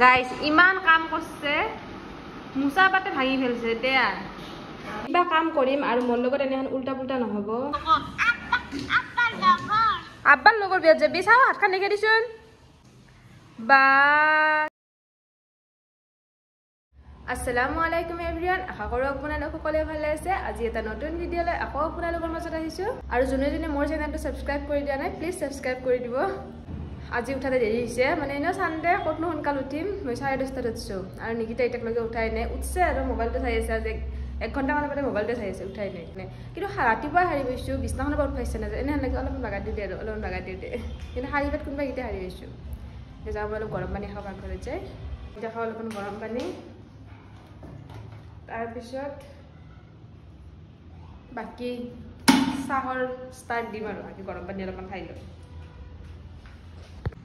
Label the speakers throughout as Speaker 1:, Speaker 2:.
Speaker 1: guys ইমান কাম করছে মুসা পাতে ভাঙি ফেলছে দেয়া কিবা কাম করিম আর মোর লগত এনেখন উল্টা পুল্টা নহব আব্বার লগর বিয়া যাবি চাও হাতখান দেখে দিছুন বা আসসালামু আলাইকুম এভরিওয়ান আশা কৰো আপোনালোক সকলোৱে ভালে আছে আজি এটা নতুন ভিডিও লৈ আকৌ আপোনালোকৰ মাজত আহিছো আৰু যোনে যোনে মোৰ চেনেলটো সাবস্ক্ৰাইব কৰি দিয়া নাই প্লিজ সাবস্ক্ৰাইব কৰি দিব আজি উঠাতে দেৰি হৈছে মানে এনে সানডে কতনো সোনকাল উঠিম মই 10:30 উঠছো আৰু নিকিতা এটাক লগে উঠাই নাই উঠছে আৰু মোবাইলটো চাই আছে আজি 1 ঘণ্টা মান পৰে মোবাইলটো চাই আছে উঠাই নাই কিন্তু ৰাতিপুৱা হাৰি গৈছো বিছনাখনৰ পৰা উঠাইছে না এনে লাগে অলপ বাগা দি দে আৰু অলপ বাগা দি দে কিন্তু হাৰি পেট কোনবা গিতে হাৰি গৈছো যাও অলপ গৰম পানী খাব ঘৰত যাই এটা খাও অলপ গৰম পানী তাৰ পিছত বাকি চাহৰ ষ্টাৰ্ট দিম আৰু আজি গৰম পানী অলপমান খাই লওঁ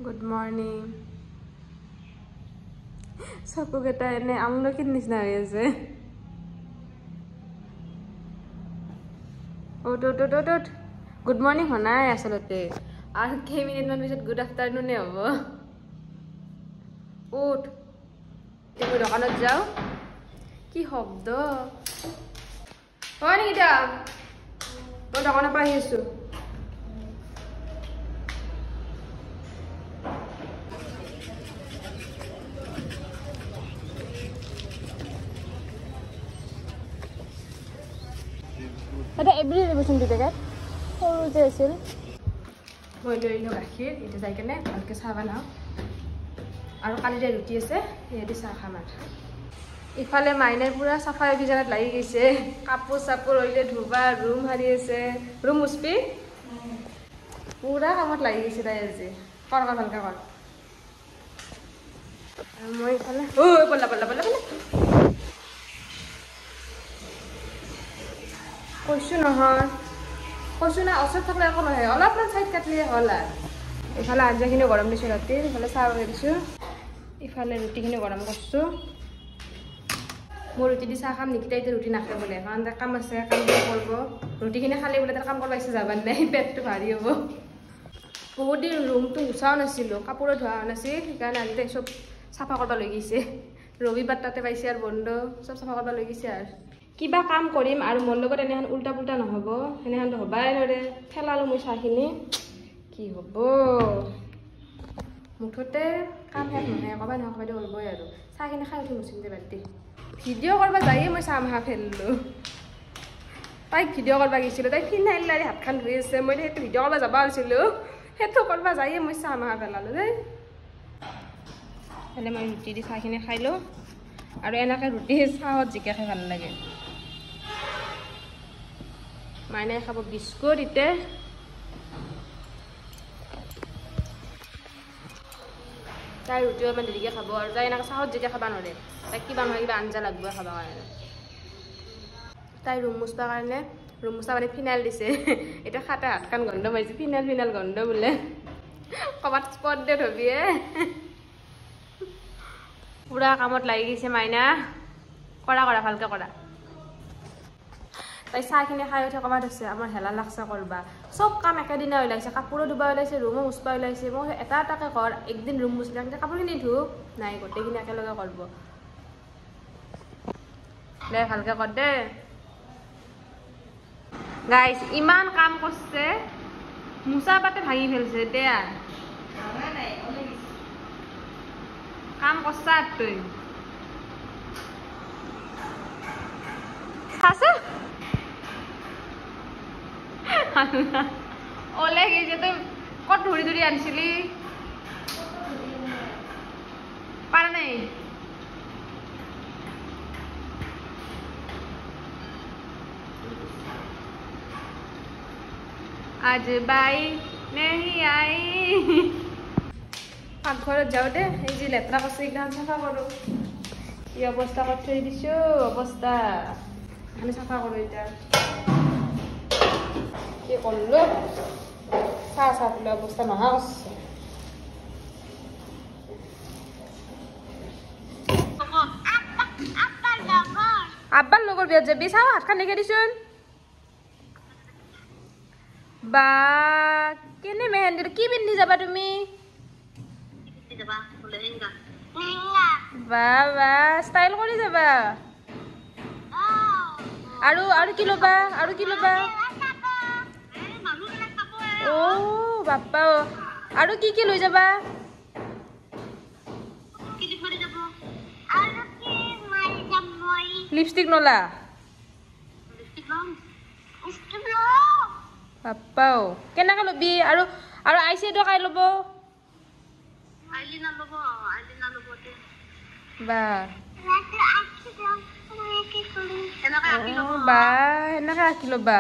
Speaker 1: গুড মৰ্নিং চকু কেইটা এনে আমলখিৰ নিচিনা হৈ আছে গুড মৰ্নিং হোৱা নাই আচলতে আৰু কেইমিনিটমান পিছত গুড আফটাৰনুনে হ'ব উঠ মই দোকানত যাওঁ কি শব্দ হয় নেকি দা মই দোকানৰ পৰা আহি আছো এটা এভৰি ৰিভিউচন দি থাকে সৰু যে আছিল মই লৈ লওঁ গাখীৰ এতিয়া যাই কেনে ভালকৈ চাহ বনাওঁ আৰু কালিৰে ৰুটি আছে সিহঁতি চাহ খাম আৰু ইফালে মাইনাই পুৰা চাফাই অভিযানত লাগি গৈছে কাপোৰ চাপোৰ অইলে ধুবা ৰুম হাৰি আছে ৰুম মুচপি পুৰা কামত লাগি গৈছে তাই আজি কৰ ভালকৈ কৰ আৰু মই ইফালে ঐ বলা বলা বলা বলা কৈছো নহয় কৈছো না ওচৰত থাকিলে একো নহয় অলপমান চাইড কাটিলে হ'ল আৰু ইফালে আঞ্জাখিনি গৰম দিছোঁ ৰাতি ইফালে চাহ বনাই দিছোঁ ইফালে ৰুটিখিনি গৰম কৰিছোঁ মোৰ ৰুটি দি চাহ খাম নিকিতা এতিয়া ৰুটি নাখায় বোলে কাৰণ তাৰ কাম আছে কাম কৰিব ৰুটিখিনি খালে বোলে তাৰ কাম কৰিব আহিছে যাবাৰ নাই পেটটো ভাৰী হ'ব বহুত দিন ৰুমটো গুচাও নাছিলোঁ কাপোৰো ধোৱা হোৱা নাছিল সেইকাৰণে আজি তাই চব চাফা কৰিব লৈ গৈছে ৰবিবাৰ তাতে পাইছে আৰু বন্ধ চব চাফা কৰিব লৈ গৈছে আৰু কিবা কাম কৰিম আৰু মোৰ লগত এনেখন উল্টা পুল্টা নহ'ব এনেখনতো হ'বাই নৰে ফেলালোঁ মই চাহখিনি কি হ'ব মুঠতে কাম শেষ নহয় ক'বাই নহয় ক'বাই কৰিবই আৰু চাহখিনি খাই উঠি মুচিম দে বাদ দি ভিডিঅ' কৰিব যায়ে মই চাহ মাহা ফেলিলোঁ তাইক ভিডিঅ' কৰিব গৈছিলোঁ তাই ফিনাইল লাৰি হাতখন ধুই আছে মই সেইটো ভিডিঅ' কৰিব যাব আছিলোঁ সেইটো কৰিব যায়ে মই চাহ মাহা পেলালোঁ দেই এনে মই ৰুটি দি চাহখিনি খাই লওঁ আৰু এনেকৈ ৰুটি চাহত জিকা খাই ভাল লাগে মাইনাই খাব বিস্কুট ইতে তাই ৰুটি অলপমান দেৰিকৈ খাব আৰু তাই এনেকৈ চাহত যেতিয়া খাব নোৱাৰে তাইক কিবা নহয় কিবা আঞ্জা লাগবই খাবৰ কাৰণে তাই ৰুম মুচবৰ কাৰণে ৰুম মুচা মানে ফিনাইল দিছে এতিয়া খাতে হাতখন গন্ধ পাইছে ফিনাইল ফিনাইল গন্ধ বোলে ক'ৰবাত স্পট দে ধবিয়ে পুৰা কামত লাগি গৈছে মাইনা কৰা কৰা ভালকৈ কৰা তাই চাহখিনি খাই উঠি ক'ৰবাত আছে আমাৰ হেলা লাগছে কৰবা চব কাম একেদিনা ওলাইছে কাপোৰো ধুবা ওলাইছে ৰুমো মুচবা ওলাইছে মই এটা এটাকৈ কৰ একদিন ৰুম মুচলি কাপোৰখিনি ধু নাই গোটেইখিনি একেলগে কৰিব দে ভালকৈ কৰ দে গাইছ ইমান কাম কৰিছে মুচা পাতে ভাঙি ফেলছে দেয়া কাম কৰছা তই খাইছা ওলাই গৈছে তই ক'ত ধৰি ধৰি আনিছিলি পাৰা নাই আজ বাই নেহি আই পাকঘৰত যাওঁ দে এই যে লেতেৰা কৰিছে এইগিলাখন চাফা কৰোঁ কি অৱস্থা কৰি থৈ দিছোঁ অৱস্থা আমি চাফা কৰোঁ এতিয়া কি কৰিলোঁ চাহ চাহ বোলে অৱস্থা নহা কৰিছে আব্বাৰ লগৰ বিয়াত যাবি চাওঁ হাতখন দেখে দিছোন বা কেনে মেহেন্দি কি পিন্ধি যাবা তুমি বাবা ষ্টাইল কৰি যাবা আৰু কি ল'বা বাপ্পা আৰু কি লৈ যাবা লিপষ্টিক নলা বাপ্পাও কেনেকৈ ল'বি আৰু আইশ্বেডো কাই ল'ব বা সেনেকৈ আঁকি ল'বা